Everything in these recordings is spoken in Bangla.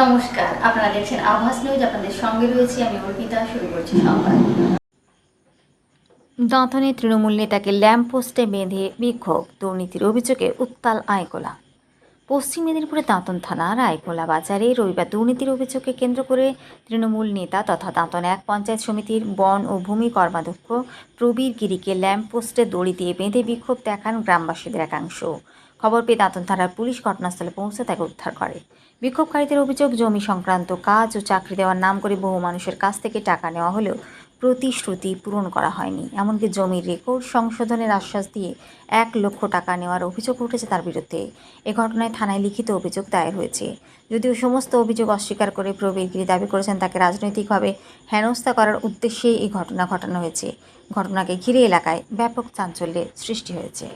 নমস্কার, আপনারা দেখছেন আভাস নিউজ। আপনাদের সঙ্গে রয়েছি আমি অর্পিতা। শুরু করছি সংবাদ। দাঁতনে তৃণমূল নেতাকে ল্যাম্পপোস্টে বেঁধে বিক্ষোভ, দুর্নীতির অভিযোগে উত্তাল আইকোলা। পশ্চিম মেদিনীপুরের দাঁতন থানার আইকোলা বাজারে রবিবার দুর্নীতির অভিযোগকে কেন্দ্র করে তৃণমূল নেতা তথা দাঁতন এক পঞ্চায়েত সমিতির বন ও ভূমি কর্মাধ্যক্ষ প্রবীর গিরিকে ল্যাম্পপোস্টে দড়ি দিয়ে বেঁধে বিক্ষোভ দেখান গ্রামবাসীদের একাংশ। খবর পেয়ে দাঁতন থানার পুলিশ ঘটনাস্থলে পৌঁছে তাকে উদ্ধার করে। বিক্ষোভকারীদের অভিযোগ, জমি সংক্রান্ত কাজ ও চাকরি দেওয়ার নাম করে বহু মানুষের কাছ থেকে টাকা নেওয়া হলেও প্রতিশ্রুতি পূরণ করা হয়নি। এমনকি জমির রেকর্ড সংশোধনের আশ্বাস দিয়ে 1 লক্ষ টাকা নেওয়ার অভিযোগ উঠেছে তার বিরুদ্ধে। এ ঘটনায় থানায় লিখিত অভিযোগ দায়ের হয়েছে। যদিও সমস্ত অভিযোগ অস্বীকার করে প্রবীর গিরি দাবি করেছেন তাকে রাজনৈতিকভাবে হেনস্থা করার উদ্দেশ্যেই এই ঘটনা ঘটানো হয়েছে। ঘটনাকে ঘিরে এলাকায় ব্যাপক চাঞ্চল্যের সৃষ্টি হয়েছে।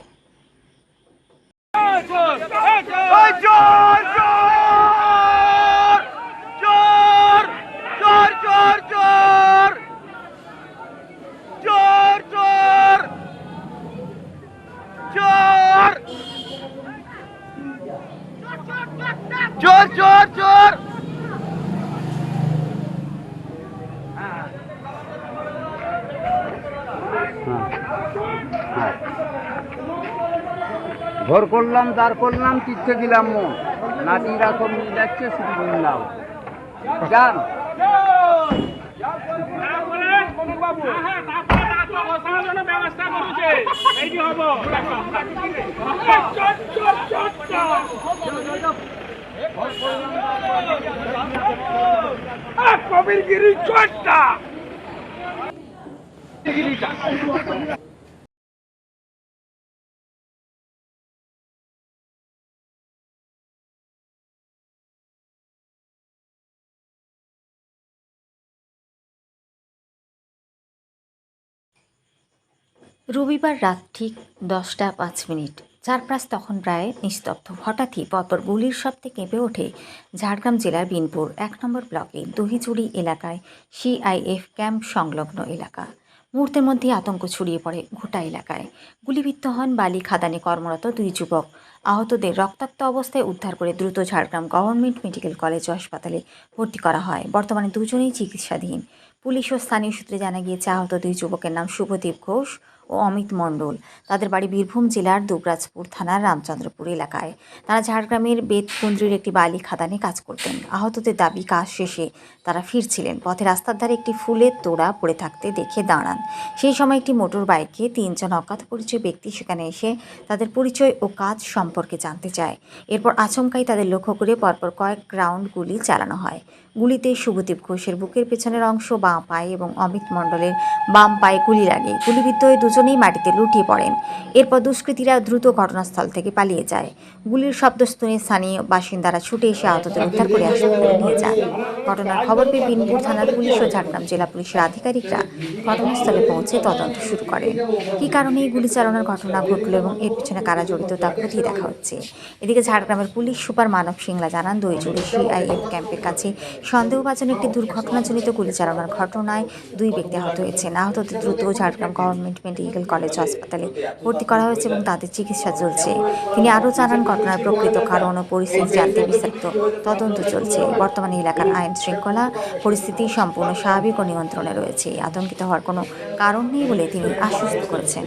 जोर जोर जोर ঘর করলাম, দাঁড় করলাম, তীর্থে দিলাম মন, নাতিরা সব নিয়ে যাচ্ছে, শুধু বললাম যান ব্যবস্থা করছে এই হব প্রবীর গিরি চোরটা রবিবার রাত ঠিক 10টা 5 মিনিট। চারপাশ তখন প্রায় নিস্তব্ধ। হঠাৎই পরপর গুলির শব্দে কেঁপে ওঠে ঝাড়গ্রাম জেলার বিনপুর 1 নম্বর ব্লকে দহিচুড়ি এলাকায় সিআইএফ ক্যাম্প সংলগ্ন এলাকা। মুহূর্তের মধ্যে আতঙ্ক ছড়িয়ে পড়ে গোটা এলাকায়। গুলিবিদ্ধ হন বালি খাদানে কর্মরত 2 যুবক। আহতদের রক্তাক্ত অবস্থায় উদ্ধার করে দ্রুত ঝাড়গ্রাম গভর্নমেন্ট মেডিকেল কলেজ ও হাসপাতালে ভর্তি করা হয়। বর্তমানে দুজনেই চিকিৎসাধীন। পুলিশ ও স্থানীয় সূত্রে জানা গিয়েছে আহত 2 যুবকের নাম শুভদীপ ঘোষ ও অমিত মণ্ডল। তাদের বাড়ি বীরভূম জেলার দুবরাজপুর থানার রামচন্দ্রপুর এলাকায়। তারা ঝাড়গ্রামের বেতকুন্দ্রির একটি বালি খাদানে কাজ করতেন। আহতদের দাবি, কাজ শেষে তারা ফিরছিলেন। পথে রাস্তার ধারে একটি ফুলের তোড়া পড়ে থাকতে দেখে দাঁড়ান। সেই সময় একটি মোটর বাইকে 3 জন অজ্ঞাত পরিচয় ব্যক্তি সেখানে এসে তাদের পরিচয় ও কাজ সম্পর্কে জানতে চায়। এরপর আচমকাই তাদের লক্ষ্য করে পরপর কয়েক রাউন্ড গুলি চালানো হয়। গুলিতে শুভদীপ ঘোষের বুকের পেছনের অংশ, বাঁ পায়ে এবং অমিত মণ্ডলের বাম পায়ে গুলি লাগে। গুলিবিদ্ধ হয়ে দুজনেই মাটিতে লুটিয়ে পড়েন। এরপর দুষ্কৃতীরা দ্রুত ঘটনাস্থল থেকে পালিয়ে যায়। গুলির শব্দ শুনে স্থানীয় বাসিন্দারা ছুটে এসে আহতদের উদ্ধার করে হাসপাতালে নিয়ে যান। ঘটনার খবর পেয়ে বিনপুর থানার পুলিশ ও ঝাড়গ্রাম জেলা পুলিশের আধিকারিকরা ঘটনাস্থলে পৌঁছে তদন্ত শুরু করেন। কী কারণে এই গুলি চালানোর ঘটনা ঘটল এবং এর পিছনে কারা জড়িত তা খতিয়ে দেখা হচ্ছে। এদিকে ঝাড়গ্রামের পুলিশ সুপার মানব সিংলা জানান, দইজুড়ি সিআইএফ ক্যাম্পের কাছে সন্দেহভাজন একটি দুর্ঘটনাজনিত গুলি চালানোর ঘটনায় 2 ব্যক্তি আহত হয়েছেন। আহতদের দ্রুত ঝাড়গ্রাম গভর্নমেন্ট মেডিকেল কলেজ হাসপাতালে ভর্তি করা হয়েছে এবং তাদের চিকিৎসা চলছে। তিনি আরও জানান, ঘটনার প্রকৃত কারণ ও পরিস্থিতি জানতে বিস্তারিত তদন্ত চলছে। বর্তমানে এলাকার আইন শৃঙ্খলা পরিস্থিতি সম্পূর্ণ স্বাভাবিক ও নিয়ন্ত্রণে রয়েছে। আতঙ্কিত হওয়ার কোনো কারণ নেই বলে তিনি আশ্বস্ত করেছেন।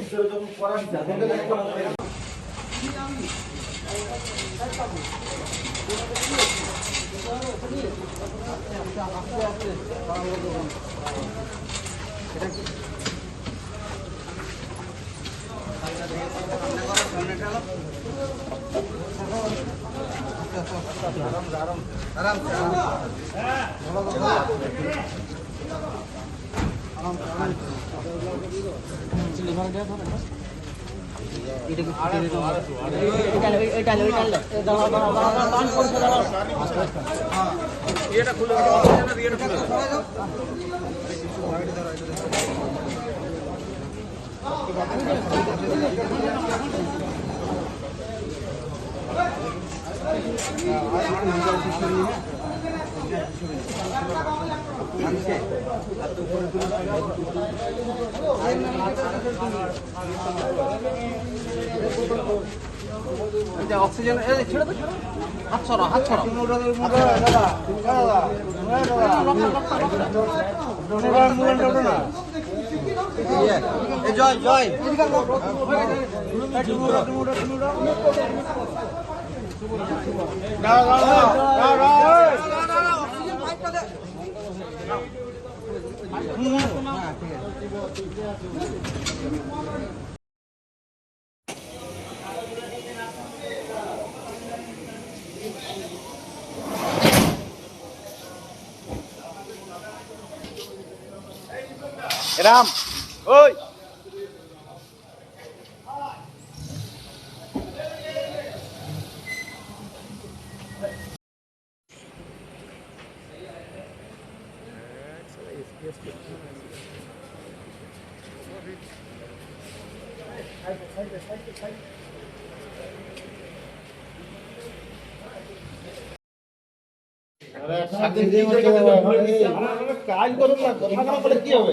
এই যে অক্সিজেন এই ছেড়ে দাও হাত ছড়া জয় জয় রাম ওই কাজ করুন না কথা না বলে কি হবে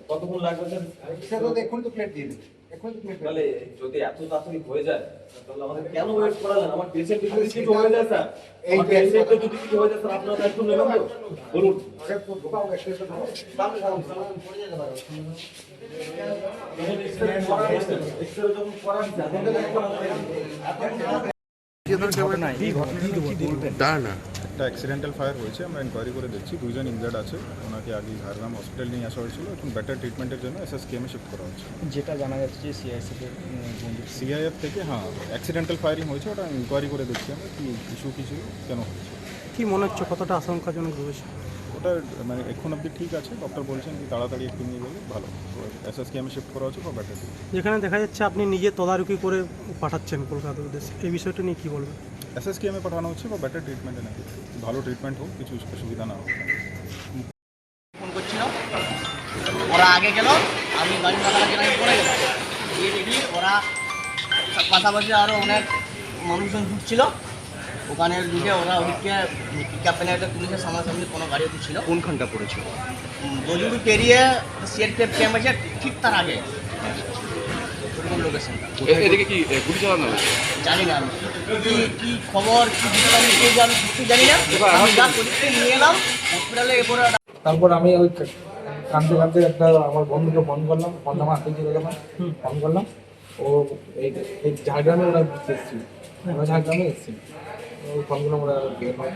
কতক্ষণ লাগবে এখন তো প্লেট দিয়ে দেবে তাহলে যদি এত তাড়াতাড়ি হয়ে যায় তাহলে আমাদের কেন ওয়েট করালেন আমার পেশেন্ট যদি কিছু হয়ে যায় স্যার এই পেশেন্টের যদি কিছু হয়ে যায় স্যার আপনারা দায়িত্ব নেবেন তো বলুন আগে তো ঢোকাও এক্সপ্রেশন দাও সামনে সামনে পড়ে যেতে পারে এক্সরে যখন করা দিচ্ছে একটা অ্যাক্সিডেন্টাল ফায়ার হয়েছে, আমরা ইনকোয়ারি করে দেখছি। দুইজন ইনজার্ড আছে, ওনাকে আগে ঝাড়গ্রাম হসপিটাল নিয়ে আসা হয়েছিল। এখন বেটার ট্রিটমেন্টের জন্য এসএসকেএমে শিফট করা হচ্ছে। যেটা জানা যাচ্ছে যে সিআইএফ থেকে হ্যাঁ অ্যাক্সিডেন্টাল ফায়ারিং হয়েছে, ওটা ইনকোয়ারি করে দেখছি আমরা কি ইস্যু কিছু কেন হয়েছে। কি মনে হচ্ছে কতটা আশঙ্কাজনক রয়েছে? ওটা মানে এখন অবধি ঠিক আছে, ডক্টর বলছেন কি তাড়াতাড়ি একটু নিয়ে গেলে ভালো। এসএসকেএমে শিফট করা হচ্ছে ফর বেটার ট্রিটমেন্ট। যেখানে দেখা যাচ্ছে আপনি নিজে তদারকি করে পাঠাচ্ছেন কলকাতার উদ্দেশ্যে, এই বিষয়টা নিয়ে কী বলবেন? এসএসকেএমে পাঠানো হচ্ছে ফর বেটার ট্রিটমেন্টে নাকি ভালো ট্রিটমেন্ট হোক, কিছু অসুবিধা না হোক। ফোন করছিল, ওরা আগে গেল, আমি গাড়ি কাছাকাছি পড়ে গেলাম। গিয়ে দেখি ওরা পাশাপাশি আরও অনেক মানুষজন ঢুকছিল, ওখানে ঢুকে ওরা ওদিকে পিকআপ প্যানে একটা পুলিশের সামনাসামনি কোনো গাড়ি ঢুকছিল। কোনখানটা পড়েছিল? দলিগুড়ি পেরিয়ে সিআরপিএফ ক্যাম্প আছে ঠিক তার আগে লোকেশনটা। এদিকে কি গুলি চালানো জানি না আমি কি খবর কি বিষয় আমি কিছু জানি না। আমি যা পুলিশকে নিয়ে এলাম হসপিটালে, এরপরে তারপর আমি ওই কাঁদতে কাঁদতে একটা আমার বন্ধুকে ফোন করলাম, ফোন আমার হাতে ছিল তখন, ফোন করলাম। ও এই ঝাড়গ্রামে ওরা এসেছিল, ওরা ঝাড়গ্রামে এসেছিল, ওই ফোনগুলো ওরা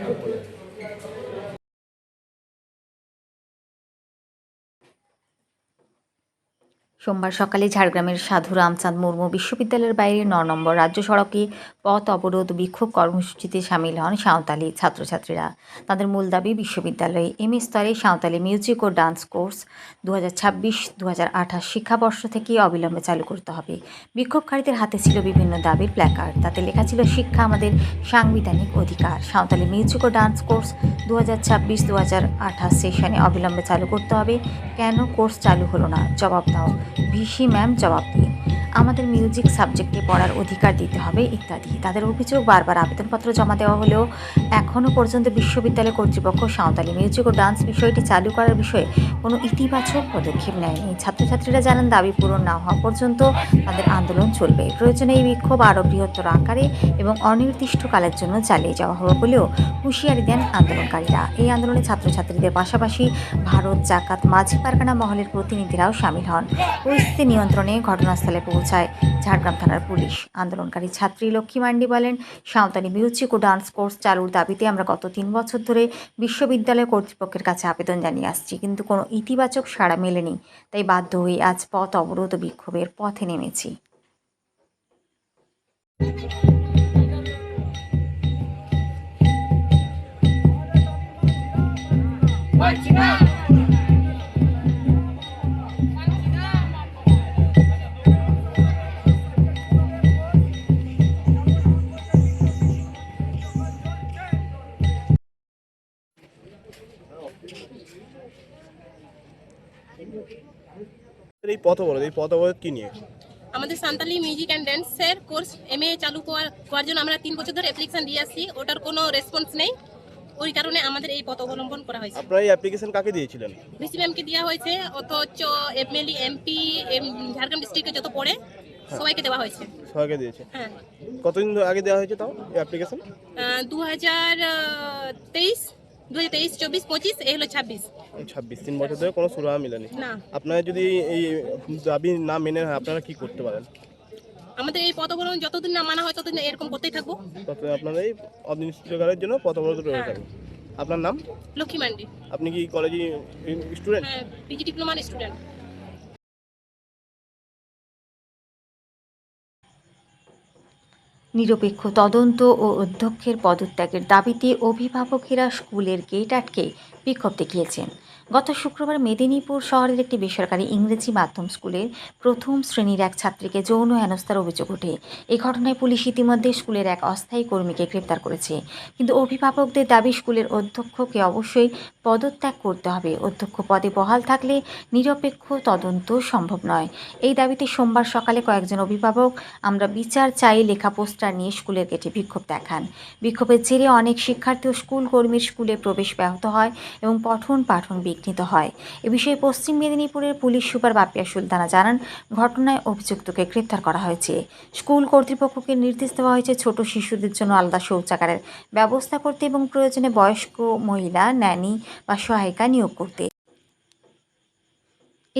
তারপরে সোমবার সকালে ঝাড়গ্রামের সাধু রামচাঁদ মুর্মু বিশ্ববিদ্যালয়ের বাইরে ৯ নম্বর রাজ্য সড়কে পথ অবরোধ বিক্ষোভ কর্মসূচিতে সামিল হন সাঁওতালি ছাত্রছাত্রীরা। তাদের মূল দাবি বিশ্ববিদ্যালয়ে এমএ স্তরে সাঁওতালি মিউজিক ও ডান্স কোর্স 2026-2028 শিক্ষাবর্ষ থেকে অবিলম্বে চালু করতে হবে। বিক্ষোভকারীদের হাতে ছিল বিভিন্ন দাবির প্ল্যাকার্ড, তাতে লেখা ছিল শিক্ষা আমাদের সাংবিধানিক অধিকার। সাঁওতালি মিউজিক ও ডান্স কোর্স 2026-2028 সেশনে অবিলম্বে চালু করতে হবে। কেন কোর্স চালু হলো না, জবাব দাও। ভিসি ম্যাম জবাব দিন। আমাদের মিউজিক সাবজেক্টে পড়ার অধিকার দিতে হবে ইত্যাদি। তাদের অভিযোগ, বারবার আবেদনপত্র জমা দেওয়া হলেও এখনও পর্যন্ত বিশ্ববিদ্যালয় কর্তৃপক্ষ সাঁওতালি মিউজিক ও ডান্স বিষয়টি চালু করার বিষয়ে কোনো ইতিবাচক পদক্ষেপ নেয়নি। ছাত্রছাত্রীরা জানান দাবি পূরণ না হওয়া পর্যন্ত তাদের আন্দোলন চলবে। প্রয়োজনে এই বিক্ষোভ আরও বৃহত্তর আকারে এবং অনির্দিষ্টকালের জন্য চালিয়ে যাওয়া হবে বলেও হুঁশিয়ারি দেন আন্দোলনকারীরা। এই আন্দোলনে ছাত্রছাত্রীদের পাশাপাশি ভারত জাকাত মাঝি পারগানা মহলের প্রতিনিধিরাও সামিল হন। পরিস্থিতি নিয়ন্ত্রণে ঘটনাস্থলে পৌঁছায় ঝাড়গ্রাম থানার পুলিশ। আন্দোলনকারী ছাত্রী লক্ষ্মী মান্ডি বলেন, সাঁওতালি মিউজিক ও ডান্স কোর্স চালুর দাবিতে আমরা গত 3 বছর ধরে বিশ্ববিদ্যালয় কর্তৃপক্ষের কাছে আবেদন জানিয়ে আসছি, কিন্তু কোনো ইতিবাচক সাড়া মেলেনি। তাই বাধ্য হয়ে আজ পথ অবরোধ ও বিক্ষোভের পথে নেমেছি। এই পথ অবরোধ কি নিয়ে? আমাদের সান্তালি মিউজিক অ্যান্ড ড্যান্সের কোর্স MA চালু করার জন্য আমরা 3 বছর ধরে অ্যাপ্লিকেশন দিয়ে আসছি, ওটার কোনো রেসপন্স নেই। ওই কারণে আমাদের এই পথ অবলম্বন করা হয়েছে। আপনারা এই অ্যাপ্লিকেশন কাকে দিয়েছিলেন? ভিসি ম্যামকে দেওয়া হয়েছে, অথচ MLA MP ঝাড়গ্রাম ডিস্ট্রিক্টে যত পড়ে সবাইকে দেওয়া হয়েছে। সবাইকে দিয়েছে। হ্যাঁ, কতদিন আগে দেওয়া হয়েছে তাও এই অ্যাপ্লিকেশন? 2023, 24, 25, এই হলো 26। 26, 3 বছর ধরে কোনো সুরাহা মিলেনি। না, আপনারা যদি এই দাবি না মেনে হয় আপনারা কি করতে পারেন? আমাদের এই পথ অবলম্বন যতদিন না মানা হয় ততদিন এরকম করতেই থাকবো। তত আপনারা এই অনিশ্চয়তার জন্য পথ অবরোধ রয়ে হ্যাঁ। থাকবে। আপনার নাম? লক্ষ্মী মান্ডি। আপনি কি কলেজে স্টুডেন্ট? হ্যাঁ, PG ডিপ্লোমার স্টুডেন্ট। নিরপেক্ষ তদন্ত ও অধ্যক্ষের পদত্যাগের দাবিতে অভিভাবকেরা স্কুলের গেট আটকে বিক্ষোভ দেখিয়েছেন। গত শুক্রবার মেদিনীপুর শহরের একটি বেসরকারি ইংরেজি মাধ্যম স্কুলের প্রথম শ্রেণীর এক ছাত্রীকে যৌন হেনস্থার অভিযোগ ওঠে। এই ঘটনায় পুলিশ ইতিমধ্যে স্কুলের এক অস্থায়ী কর্মীকে গ্রেপ্তার করেছে। কিন্তু অভিভাবকদের দাবি স্কুলের অধ্যক্ষকে অবশ্যই পদত্যাগ করতে হবে। অধ্যক্ষ পদে বহাল থাকলে নিরপেক্ষ তদন্ত সম্ভব নয়। এই দাবিতে সোমবার সকালে কয়েকজন অভিভাবক আমরা বিচার চাই লেখা পোস্টার নিয়ে স্কুলের গেটে বিক্ষোভ দেখান। বিক্ষোভের জেরে অনেক শিক্ষার্থী ও স্কুল কর্মীর স্কুলে প্রবেশ ব্যাহত হয় এবং পঠন পাঠন বিঘ্নিত হয়। এ বিষয়ে পশ্চিম মেদিনীপুরের পুলিশ সুপার বাপিয়া সুলতানা জানান, ঘটনায় অভিযুক্তকে গ্রেপ্তার করা হয়েছে। স্কুল কর্তৃপক্ষকে নির্দেশ দেওয়া হয়েছে ছোট শিশুদের জন্য আলাদা শৌচাগারের ব্যবস্থা করতে এবং প্রয়োজনে বয়স্ক মহিলা, ন্যানি বা সহায়িকা নিয়োগ করতে।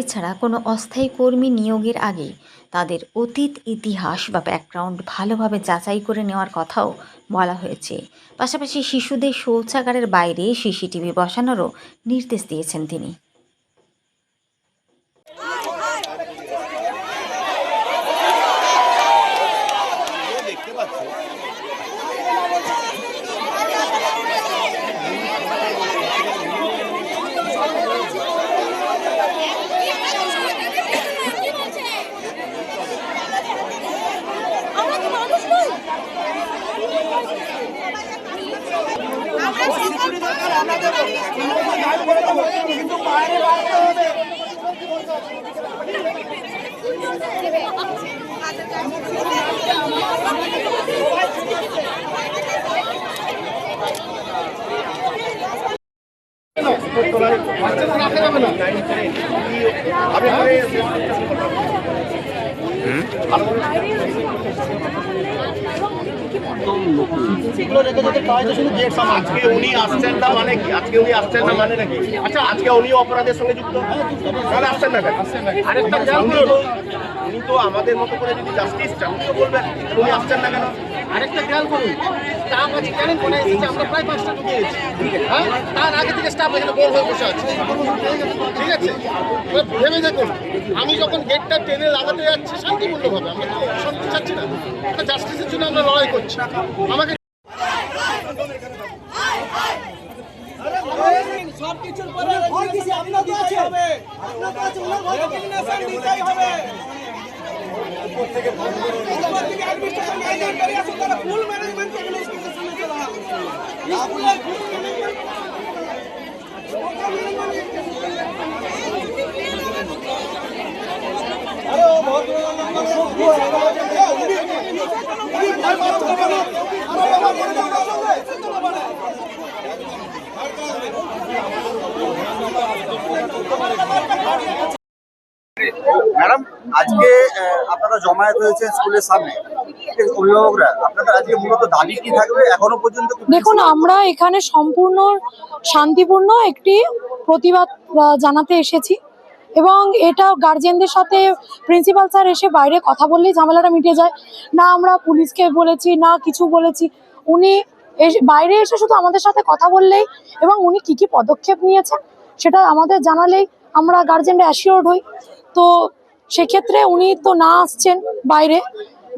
এছাড়া কোনো অস্থায়ী কর্মী নিয়োগের আগে তাদের অতীত ইতিহাস বা ব্যাকগ্রাউন্ড ভালোভাবে যাচাই করে নেওয়ার কথাও বলা হয়েছে। পাশাপাশি শিশুদের শৌচাগারের বাইরে CCTV বসানোরও নির্দেশ দিয়েছেন তিনি। আজকে উনি আসছেন না মানে কি? আজকে উনি আসছেন না মানে নাকি? আচ্ছা, আজকে উনি অপরাধের সঙ্গে যুক্ত, তাহলে আসছেন না কেন? উনি তো আমাদের মতো করে যদি জাস্টিস চান তো বলবেন উনি আসছেন না কেন? আরেকটা খেয়াল করুন, স্টাফ আজ জানেন কোনে এসেছে, আমরা প্রায় 5টা ঢুকিয়েছি। হ্যাঁ, তার আগে থেকে স্টাফ এখানে গোল হয়ে বসে আছে। ঠিক আছে, এবার ভেবে দেখুন, আমি যখন গেটটা টেনে লাগাতে যাচ্ছি শান্তিপূর্ণভাবে, আমরা তো শান্তি চাচ্ছি না, একটা জাস্টিসের জন্য আমরা লড়াই করছি। আমাকে সবকিছুর পরে আপনাকে আছে, আপনাকে আছে, ওনার রেকগনিশন দিতেই হবে। উপর থেকে অ্যাডমিনিস্ট্রেশন গাইডলাইন বেরিয়ে আসে, তারা ফুল ম্যানেজমেন্ট এগুলো স্কুলের সামনে চলে আসে। স্কুলের ফুল ম্যানেজমেন্ট আরে ও ম্যাডাম, আজকে আপনারা জমায়েত হয়েছে স্কুলের সামনে, অভিভাবকরা, আপনাদের আজকে মূলত দাবি কি থাকবে এখনো পর্যন্ত? দেখুন, আমরা এখানে সম্পূর্ণ শান্তিপূর্ণ একটি প্রতিবাদ জানাতে এসেছি এবং এটা গার্জেনদের সাথে প্রিন্সিপাল স্যার এসে বাইরে কথা বললেই ঝামেলাটা মিটে যায়। না আমরা পুলিশকে বলেছি, না কিছু বলেছি, উনি বাইরে এসে শুধু আমাদের সাথে কথা বললেই এবং উনি কি কি পদক্ষেপ নিয়েছেন সেটা আমাদের জানালেই আমরা গার্জেনরা অ্যাসিওর্ড হই। তো সেক্ষেত্রে উনি তো না আসছেন বাইরে,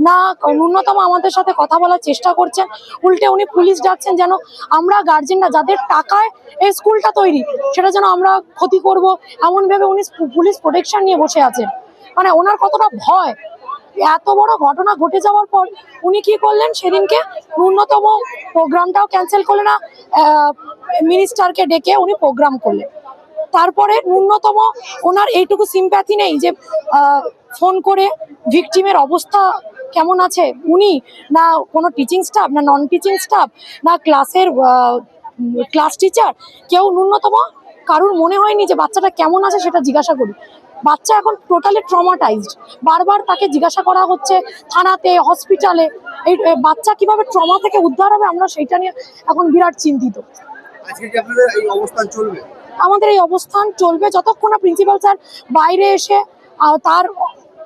না ন্যূনতম আমাদের সাথে কথা বলার চেষ্টা করছেন, উল্টে উনি পুলিশ ডাকছেন যেন আমরা গার্জেনরা যাদের টাকায় এই স্কুলটা তৈরি সেটা যেন আমরা ক্ষতি করব, এমন ভেবে উনি পুলিশ প্রোটেকশন নিয়ে বসে আছেন। মানে ওনার কতটা ভয়! এত বড় ঘটনা ঘটে যাওয়ার পর উনি কি করলেন, সেদিনকে ন্যূনতম প্রোগ্রামটাও ক্যান্সেল করলেন না, মিনিস্টারকে ডেকে উনি প্রোগ্রাম করলেন। তারপরে ন্যূনতম ওনার এইটুকু সিম্প্যাথি নেই যে ফোন করে ভিকটিমের অবস্থা কেমন আছে উনি, না কোনো টিচিং স্টাফ, না নন টিচিং স্টাফ, না ক্লাসের ক্লাস টিচার, কেউ ন্যূনতম কারুর মনে হয়নি যে বাচ্চাটা কেমন আছে সেটা জিজ্ঞাসা করি। বাচ্চা এখন টোটালি ট্রমাটাইজড, বারবার তাকে জিজ্ঞাসা করা হচ্ছে থানাতে, হসপিটালে। এই বাচ্চা কিভাবে ট্রমা থেকে উদ্ধার হবে আমরা সেইটা নিয়ে এখন বিরাট চিন্তিত। আজকে কি আপনাদের এই অবস্থান চলবে? আমাদের এই অবস্থান চলবে যতক্ষণ না প্রিন্সিপাল স্যার বাইরে এসে তার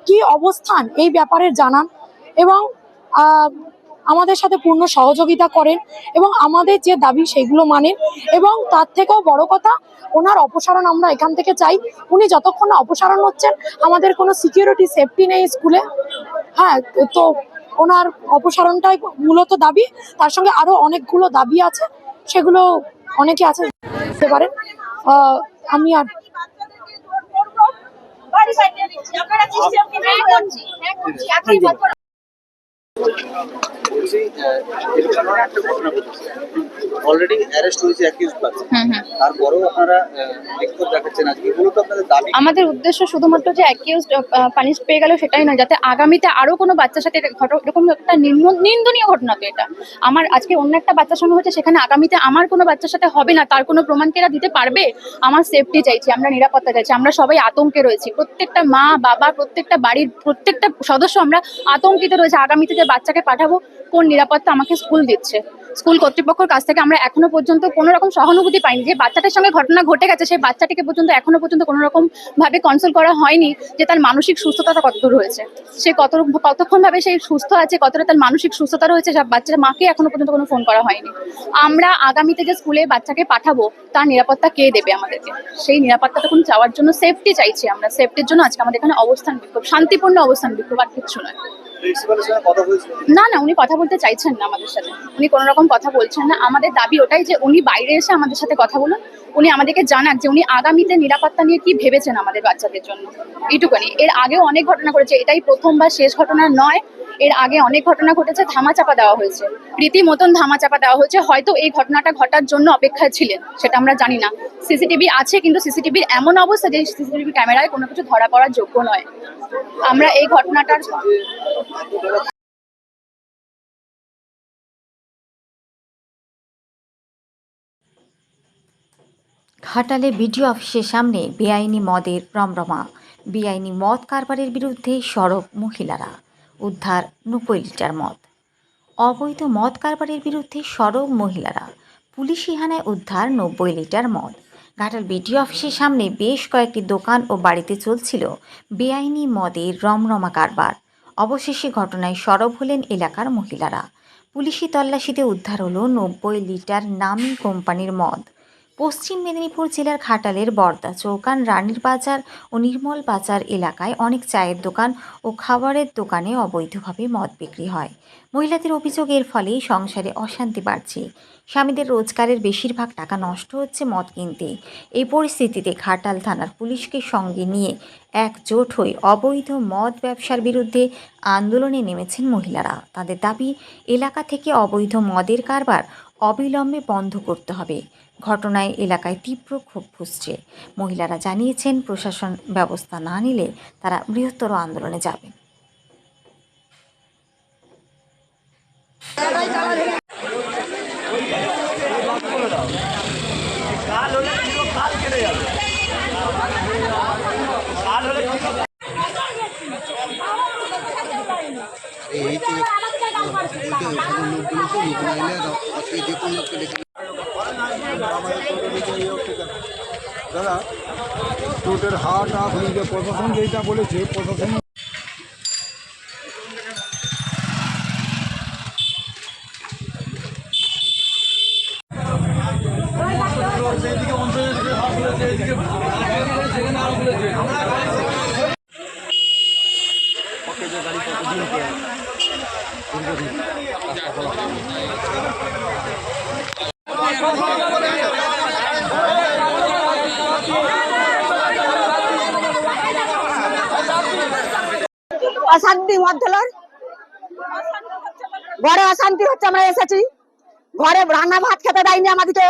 কি অবস্থান এই ব্যাপারে জানান এবং আমাদের সাথে পূর্ণ সহযোগিতা করেন এবং আমাদের যে দাবি সেগুলো মানেন। এবং তার থেকেও বড় কথা, ওনার অপসারণ আমরা এখান থেকে চাই। উনি যতক্ষণ না অপসারণ হচ্ছেন, আমাদের কোনো সিকিউরিটি সেফটি নেই স্কুলে। হ্যাঁ, তো ওনার অপসারণটাই মূলত দাবি। তার সঙ্গে আরো অনেকগুলো দাবি আছে, সেগুলো অনেকে আছে বুঝতে পারেন। আমি আর বলছি একটা ঘটনা অলরেডি অ্যারেস্ট হয়েছে অ্যাকিউজড পারসন, তারপরেও আপনারা বিক্ষোভ দেখাচ্ছেন আজকে, মূলত আপনাদের দাবি? আমাদের উদ্দেশ্য শুধুমাত্র যে অ্যাকিউজড পানিশ পেয়ে গেল সেটাই নয়, যাতে আগামীতে আরো কোনো বাচ্চার সাথে এরকম একটা নিন্দনীয় ঘটনা। তো এটা আমার আজকে অন্য একটা বাচ্চার সঙ্গে হচ্ছে, সেখানে আগামীতে আমার কোনো বাচ্চার সাথে হবে না, তার কোনো প্রমাণকে এরা দিতে পারবে। আমার সেফটি চাইছি, আমরা নিরাপত্তা চাইছি। আমরা সবাই আতঙ্কে রয়েছি, প্রত্যেকটা মা বাবা, প্রত্যেকটা বাড়ির প্রত্যেকটা সদস্য আমরা আতঙ্কিত রয়েছে। আগামীতে যে বাচ্চাকে পাঠাবো, কোন নিরাপত্তা আমাকে স্কুল দিচ্ছে? স্কুল কর্তৃপক্ষের কাছ থেকে আমরা এখনো পর্যন্ত কোনো রকম সহানুভূতি পাইনি। যে বাচ্চাটার সঙ্গে ঘটনা ঘটে গেছে, সেই বাচ্চাটিকে পর্যন্ত এখনো পর্যন্ত কোনো রকম ভাবে কনসাল করা হয়নি যে তার মানসিক সুস্থতা কতদূর হয়েছে, সে কতক্ষণ ভাবে সেই সুস্থ আছে, কতটা তার মানসিক সুস্থতা রয়েছে। সব বাচ্চার মাকে এখনো পর্যন্ত কোনো ফোন করা হয়নি। আমরা আগামীতে যে স্কুলে বাচ্চাকে পাঠাবো, তার নিরাপত্তা কে দেবে আমাদেরকে? সেই নিরাপত্তাটুকু চাওয়ার জন্য সেফটি চাইছি আমরা। সেফটির জন্য আজকে আমাদের এখানে অবস্থান বিক্ষোভ, শান্তিপূর্ণ অবস্থান বিক্ষোভ, আর কিচ্ছু নয়। না, উনি কথা বলতে চাইছেন না আমাদের সাথে, উনি কোনো রকম কথা বলছেন না। আমাদের দাবি ওটাই যে উনি বাইরে এসে আমাদের সাথে কথা বলুন, উনি আমাদেরকে জানান যে উনি আগামীতে নিরাপত্তা নিয়ে কি ভেবেছেন আমাদের বাচ্চাদের জন্য। এইটুকুনি। এর আগেও অনেক ঘটনা করেছে, এটাই প্রথম বা শেষ ঘটনা নয়। এর আগে অনেক ঘটনা ঘটেছে, ধামাচাপা দেওয়া হয়েছে, রীতিমতন ধামাচাপা দেওয়া হয়েছে। হয়তো এই ঘটনাটা ঘটার জন্য অপেক্ষায় ছিলেন, সেটা আমরা জানি না। সিসিটিভি আছে, কিন্তু সিসিটিভির এমন অবস্থা যে সিসিটিভি ক্যামেরায় কোনো কিছু ধরা পড়ার যোগ্য নয়। আমরা এই ঘটনাটার ঘাটালে বিডিও অফিসের সামনে বেআইনি মদের রমরমা। বেআইনি মদ কারবারের বিরুদ্ধে সরব মহিলারা, উদ্ধার 90 লিটার মদ। অবৈধ মদ কারবারের বিরুদ্ধে সরব মহিলারা, পুলিশি হানায় উদ্ধার 90 লিটার মদ। ঘাটাল বিডিও অফিসের সামনে বেশ কয়েকটি দোকান ও বাড়িতে চলছিল বেআইনি মদের রমরমা কারবার। অবশেষে ঘটনায় সরব হলেন এলাকার মহিলারা। পুলিশি তল্লাশিতে উদ্ধার হলো 90 লিটার নামী কোম্পানির মদ। পশ্চিম মেদিনীপুর জেলার ঘাটালের বর্দা চৌকান, রানীর বাজার ও নির্মল বাজার এলাকায় অনেক চায়ের দোকান ও খাবারের দোকানে অবৈধভাবে মদ বিক্রি হয়। মহিলাদের অভিযোগ, এর ফলে সংসারে অশান্তি বাড়ছে। স্বামীদের রোজগারের বেশিরভাগ টাকা নষ্ট হচ্ছে মদ কিনতে। এই পরিস্থিতিতে ঘাটাল থানার পুলিশকে সঙ্গে নিয়ে একজোট হয়ে অবৈধ মদ ব্যবসার বিরুদ্ধে আন্দোলনে নেমেছেন মহিলারা। তাদের দাবি, এলাকা থেকে অবৈধ মদের কারবার অবিলম্বে বন্ধ করতে হবে। ঘটনায় এলাকায় তীব্র ক্ষোভ ফুসছে। মহিলারা জানিয়েছেন, প্রশাসন ব্যবস্থা না নিলে তারা বৃহত্তর আন্দোলনে যাবে। দাদা টোটের হাট আপনি যে প্রশাসন যেটা বলেছে, প্রশাসন অশান্তি মধ্যলার ঘরে অশান্তি হচ্ছে। আমরা এসেছি, ঘরে রান্না ভাত খেতে দেয়নি আমাদেরকে,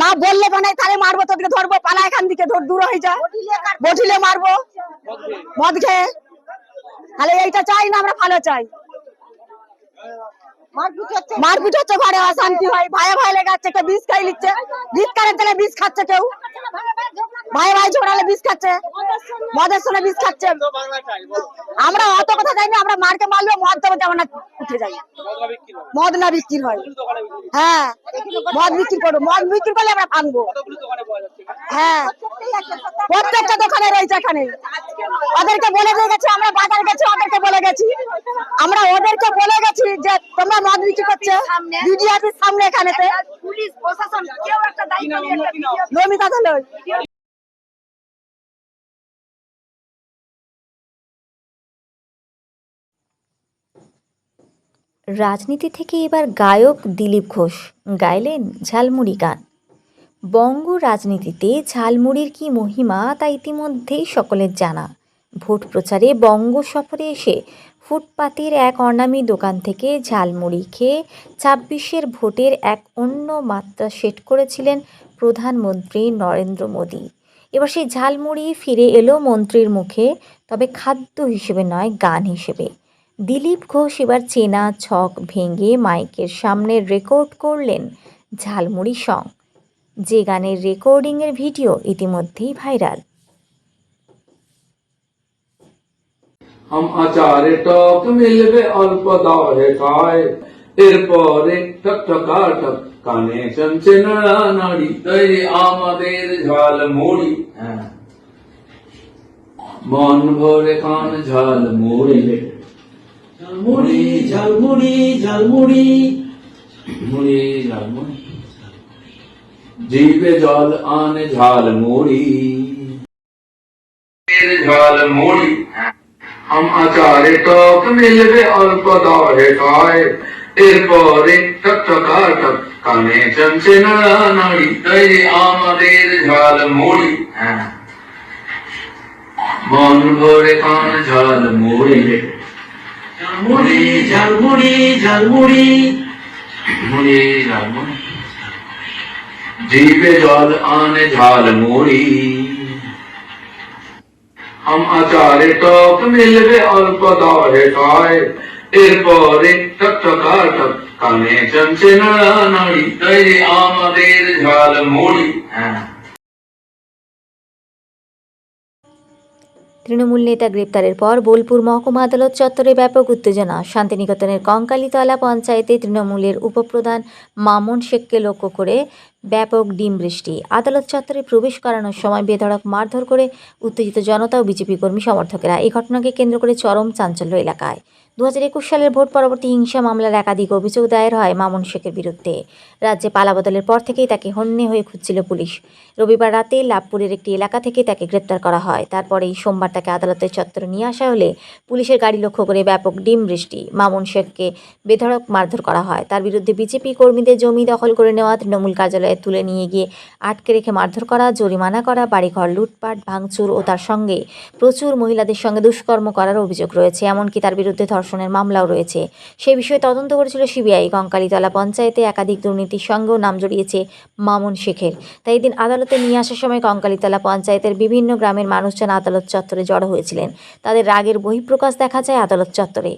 না বললে মানে তাহলে মারবো, তোদেরকে ধরবো, পালা এখান থেকে, দূর হয়ে যা, বটিলে মারবো মদ খেয়ে। তাহলে এইটা চাই না, আমরা ভালো চাই। মারপিট হচ্ছে, ঘরে অশান্তি হয়, ভাই ভাই লেগাচ্ছে, কেউ বিষ খাই নিচ্ছে, বিষ খাওয়ার জন্য বিষ খাচ্ছে, কেউ ভাই ভাই ঝোড়ালে বিষ খাচ্ছে, মদের সঙ্গে বিষ খাচ্ছে। আমরা অত কথা চাই না, আমরা মারকে মারলে মদ দেবো যেমন উঠে যাই, মদ না বিক্রি হয়। হ্যাঁ, মদ বিক্রি করবো, মদ বিক্রি করলে আমরা ভাঙবো। হ্যাঁ, প্রত্যেকটা দোকানে রয়েছে এখানে। ওদেরকে বলে দিয়ে গেছি, আমরা বাজার গেছি, ওদেরকে বলে গেছি, আমরা ওদেরকে বলে গেছি যে তোমরা মদ বিক্রি করছে বিডি অফিস সামনে, এখানেতে পুলিশ প্রশাসন কেউ একটা দায়িত্ব নিয়ে নমিতা দলই। রাজনীতি থেকে এবার গায়ক দিলীপ ঘোষ গাইলেন ঝালমুড়ি গান। বঙ্গ রাজনীতিতে ঝালমুড়ির কি মহিমা তা ইতিমধ্যেই সকলের জানা। ভোট প্রচারে বঙ্গ সফরে এসে ফুটপাতের এক অনামী দোকান থেকে ঝালমুড়ি খেয়ে ২৬-এর ভোটের এক অন্য মাত্রা সেট করেছিলেন প্রধানমন্ত্রী নরেন্দ্র মোদী। এবার সেই ঝালমুড়ি ফিরে এলো মন্ত্রীর মুখে, তবে খাদ্য হিসেবে নয়, গান হিসেবে। দিলীপ ঘোষ এবার চেনা ছক ভেঙে মাইকের সামনে রেকর্ড করলেন ঝালমুড়ি সং, যে গানের রেকর্ডিংয়ের ভিডিও ইতিমধ্যেই ভাইরাল। हम আচারে টক মিলবে অল্প দরে খায়, এরপরে টক টকাটক কানে শুনছে নাড়ানাড়ি, তাই আমাদের ঝালমুড়ি, মন ভরে খান ঝালমুড়ি, ঝালমুড়ি ঝালমুড়ি ঝালমুড়ি মুড়ি ঝালমুড়ি, জিভে জল আনে ঝালমুড়ি, ঝালমুড়ি। हम আচারে টক মিলবে অল্প দরে খায়, এরপরে টক টকাটক কানে শুনছে নাড়ানাড়ি, তাই আমাদের ঝালমুড়ি, মন ভরে খান ঝালমুড়ি, ঝালমুড়ি ঝালমুড়ি ঝালমুড়ি মুড়ি ঝালমুড়ি, জিভে জল আনে ঝালমুড়ি। हम আচারে টক মিলবে অল্প দরে খায়, এরপরে টক টকাটক কানে শুনছে নাড়ানাড়ি, তাই আমাদের ঝালমুড়ি। তৃণমূল নেতা গ্রেপ্তারের পর বোলপুর মহকুমা আদালত চত্বরে ব্যাপক উত্তেজনা। শান্তিনিকেতনের কঙ্কালীতলা পঞ্চায়েতে তৃণমূলের উপপ্রধান মামুন শেখকে লক্ষ্য করে ব্যাপক ডিম বৃষ্টি। আদালত চত্বরে প্রবেশ করানোর সময় বেধড়ক মারধর করে উত্তেজিত জনতা ও বিজেপি কর্মী সমর্থকেরা। এই ঘটনাকে কেন্দ্র করে চরম চাঞ্চল্য এলাকায়। 2021 সালের ভোট পরবর্তী হিংসা মামলার একাধিক অভিযোগ দায়ের হয় মামুন শেখের বিরুদ্ধে। রাজ্যে পালাবদলের পর থেকেই তাকে হন্যে হয়ে খুঁজছিল পুলিশ। রবিবার রাতে লাভপুরের একটি এলাকা থেকে তাকে গ্রেপ্তার করা হয়। তারপরেই সোমবার তাকে আদালতের চত্বরে নিয়ে আসা হলে পুলিশের গাড়ি লক্ষ্য করে ব্যাপক ডিম বৃষ্টি। মামুন শেখকে বেধড়ক মারধর করা হয়। তার বিরুদ্ধে বিজেপি কর্মীদের জমি দখল করে নেওয়া, তৃণমূল কার্যালয়ে তুলে নিয়ে গিয়ে আটকে রেখে মারধর করা, জরিমানা করা, বাড়িঘর লুটপাট ভাঙচুর ও তার সঙ্গে প্রচুর মহিলাদের সঙ্গে দুষ্কর্ম করার অভিযোগ রয়েছে। এমনকি তার বিরুদ্ধে ধর্ষণের মামলাও রয়েছে। সে বিষয়ে তদন্ত করেছিল সিবিআই। কঙ্কালীতলা পঞ্চায়েতে একাধিক দুর্নীতির সঙ্গেও নাম জড়িয়েছে মামুন শেখের। তাই দিন আদালতে নিয়ে আসার সময় কঙ্কালীতলা পঞ্চায়েতের বিভিন্ন গ্রামের মানুষজন আদালত চত্বরে জড়ো হয়েছিলেন। তাদের রাগের বহিঃপ্রকাশ দেখা যায় আদালত চত্বরে।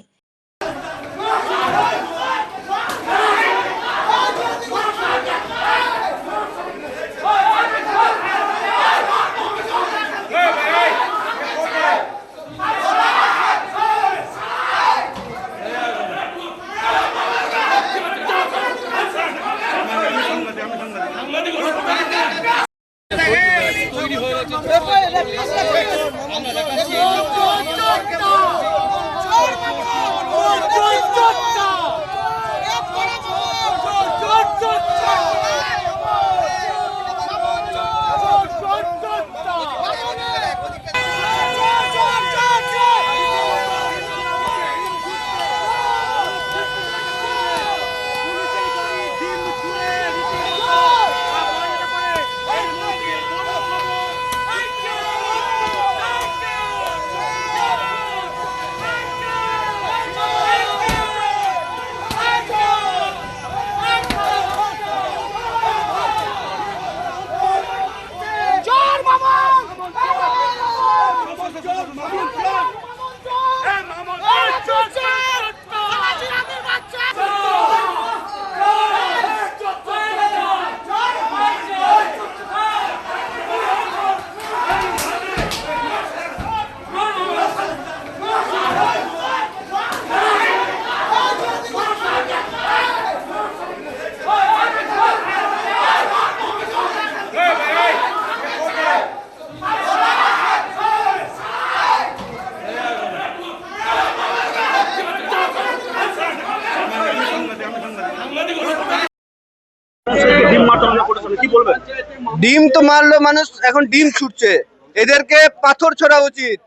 ডিম তো মারলো মানুষ, এখন ডিম ছুটছে, এদেরকে পাথর ছোড়া উচিত।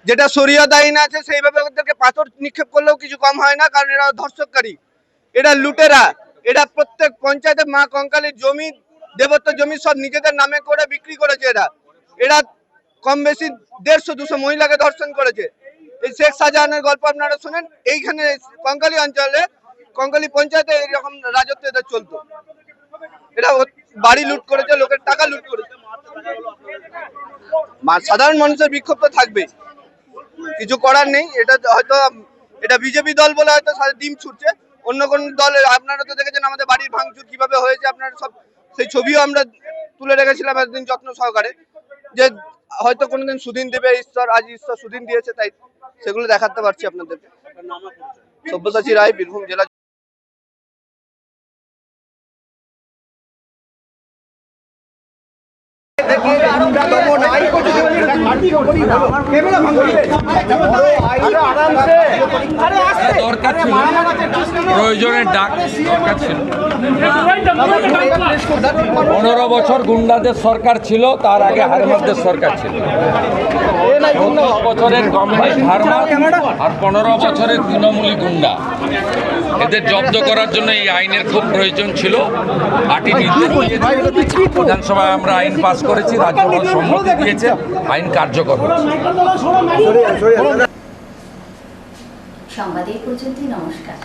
যেটা শরিয়ত আইন আছে সেইভাবে ওদেরকে পাথর নিক্ষেপ করলেও কিছু কম হয় না, কারণ এরা ধর্ষককারী, এরা লুটেরা, এরা প্রত্যেক পঞ্চায়েতে মা কঙ্কালীর জমি, দেবত্ব জমি সব নিজেদের নামে করে বিক্রি করেছে। এরা কম বেশি 150-200 মহিলাকে ধর্ষণ করেছে। এই শেখ শাহজাহানের গল্প আপনারা শুনেন, এইখানে কঙ্কালী অঞ্চলে, কঙ্কালী পঞ্চায়েতে এইরকম রাজত্ব এদের চলতো। এরা বাড়ি লুট করেছে, লোকের টাকা লুট করেছে। সাধারণ মানুষের বিক্ষোভ তো থাকবেই, কিছু করার নেই। এটা হয়তো এটা বিজেপি দল বলে হয়তো ডিম ছুটছে, অন্য কোন দলের আপনারা তো দেখেছেন আমাদের বাড়ির ভাঙচুর কিভাবে হয়েছে, আপনারা সব সেই ছবিও আমরা তুলে রেখেছিলাম একদিন যত্ন সহকারে, যে হয়তো কোনোদিন সুদিন দেবে ঈশ্বর, আজ ঈশ্বর সুদিন দিয়েছে, তাই সেগুলো দেখাতে পারছি আপনাদেরকে। সব্যসাচী রায়, বীরভূম জেলা। প্রয়োজনের ডাক দরকার ছিল। 15 বছর গুন্ডাদের সরকার ছিল, তার আগে হারমাদের সরকার ছিল। 14 বছরের কংগ্রেস হারমাদ আর 15 বছরের তৃণমূলী গুন্ডা, এদের জব্দ করার জন্য এই আইনের খুব প্রয়োজন ছিল। পার্টি বিধানসভায় আমরা আইন পাস করেছি, রাজ্যপাল সম্মতি দিয়েছে, আইন কার্যকর হয়েছে। সংবাদ এই পর্যন্তই, নমস্কার।